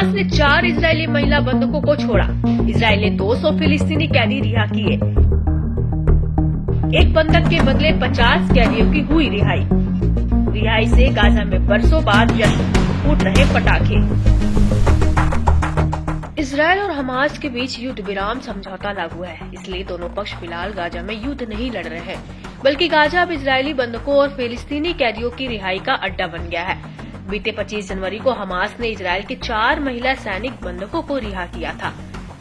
Hamas ने 4 Israeli महिला बंधकों को छोड़ा। इजरायल ने 200 फिलिस्तीनी कैदी रिहा किए। एक बंधक के बदले 50 कैदियों की हुई रिहाई से गाजा में बरसों बाद जश्न, फूट रहे पटाखे। इजरायल और हमास के बीच युद्ध विराम समझौता लागू है, इसलिए दोनों पक्ष फिलहाल गाजा में युद्ध नहीं लड़ रहे हैं, बल्कि गाजा अब इजरायली बंधकों और फिलिस्तीनी कैदियों की रिहाई का अड्डा बन गया है। बीते 25 जनवरी को हमास ने इजरायल के 4 महिला सैनिक बंधकों को रिहा किया था।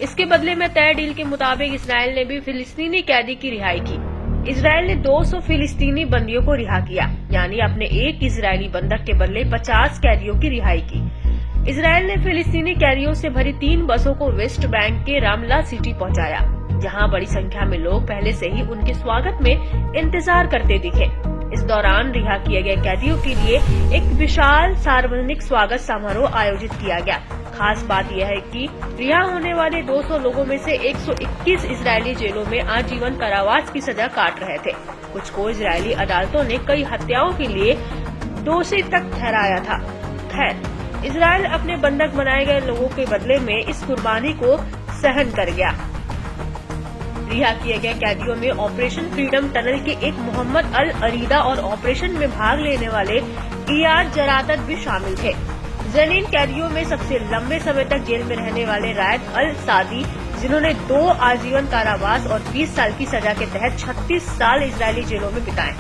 इसके बदले में तय डील के मुताबिक इजरायल ने भी फिलिस्तीनी कैदी की रिहाई की। इजरायल ने 200 फिलिस्तीनी बंदियों को रिहा किया, यानी अपने एक इजरायली बंधक के बदले 50 कैदियों की रिहाई की। इजरायल ने फिलिस्तीनी कैदियों से भरी 3 बसों को वेस्ट बैंक के रामला सिटी पहुंचाया, जहां बड़ी संख्या में लोग पहले से ही उनके स्वागत में इंतजार करते दिखे। इस दौरान रिहा किए गए कैदियों के लिए एक विशाल सार्वजनिक स्वागत समारोह आयोजित किया गया। खास बात यह है कि रिहा होने वाले 200 लोगों में से 121 इजरायली जेलों में आजीवन कारावास की सजा काट रहे थे। कुछ को इजरायली अदालतों ने कई हत्याओं के लिए दोषी तक ठहराया था। खैर, इजरायल अपने बंधक बनाए गए लोगों के बदले में इस कुर्बानी को सहन कर गया। रिहा किए गए कैदियों में ऑपरेशन फ्रीडम टनल के एक मोहम्मद अल अरीदा और ऑपरेशन में भाग लेने वाले इयाद जरातत भी शामिल थे। जनीन कैदियों में सबसे लंबे समय तक जेल में रहने वाले रायत अल सादी, जिन्होंने 2 आजीवन कारावास और 20 साल की सजा के तहत 36 साल इजरायली जेलों में बिताए।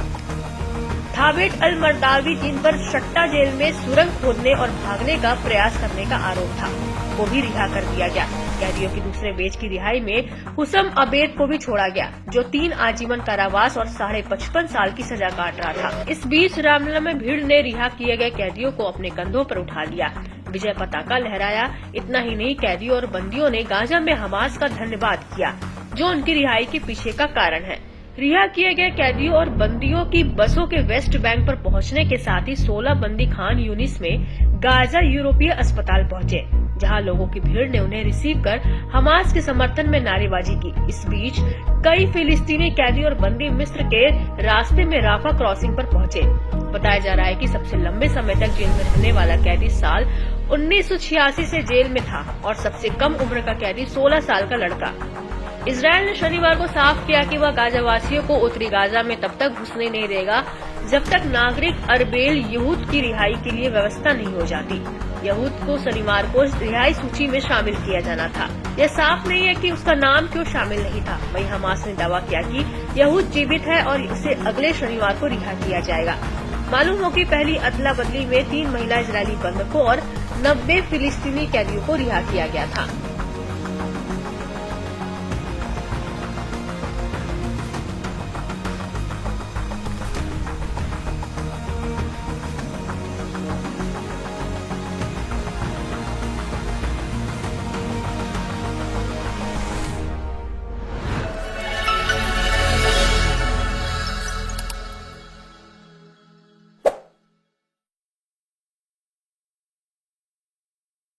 थाबेट अल मर्दावी, जिन पर शट्टा जेल में सुरंग खोदने और भागने का प्रयास करने का आरोप था, वो भी रिहा कर दिया गया। कैदियों की दूसरे बैच की रिहाई में हुसम अबेद को भी छोड़ा गया, जो 3 आजीवन कारावास और 55.5 साल की सजा काट रहा था। इस बीच रामलला में भीड़ ने रिहा किए गए कैदियों को अपने कंधों पर उठा लिया, विजय पताका लहराया। इतना ही नहीं, कैदियों और बंदियों ने गाजा में हमास का धन्यवाद किया, जो उनकी रिहाई के पीछे का कारण है। रिहा किए गए कैदियों और बंदियों की बसों के वेस्ट बैंक पर पहुंचने के साथ ही 16 बंदी खान यूनिस में गाजा यूरोपीय अस्पताल पहुंचे, जहां लोगों की भीड़ ने उन्हें रिसीव कर हमास के समर्थन में नारेबाजी की। इस बीच कई फिलिस्तीनी कैदी और बंदी मिस्र के रास्ते में राफा क्रॉसिंग पर पहुंचे। बताया जा रहा है कि सबसे लंबे समय तक जेल में रहने वाला कैदी साल 1986 से जेल में था और सबसे कम उम्र का कैदी 16 साल का लड़का। इजरायल ने शनिवार को साफ किया कि वह गाजावासियों को उत्तरी गाजा में तब तक घुसने नहीं देगा जब तक नागरिक अरबेल यहूद की रिहाई के लिए व्यवस्था नहीं हो जाती। यहूद को शनिवार को रिहाई सूची में शामिल किया जाना था। यह साफ नहीं है कि उसका नाम क्यों शामिल नहीं था। वहीं हमास ने दावा किया कि यहूद जीवित है और उसे अगले शनिवार को रिहा किया जाएगा। मालूम हो कि पहली अदला बदली में 3 महिला इजरायली बंधकों और 90 फिलिस्तीनी कैदियों को रिहा किया गया था।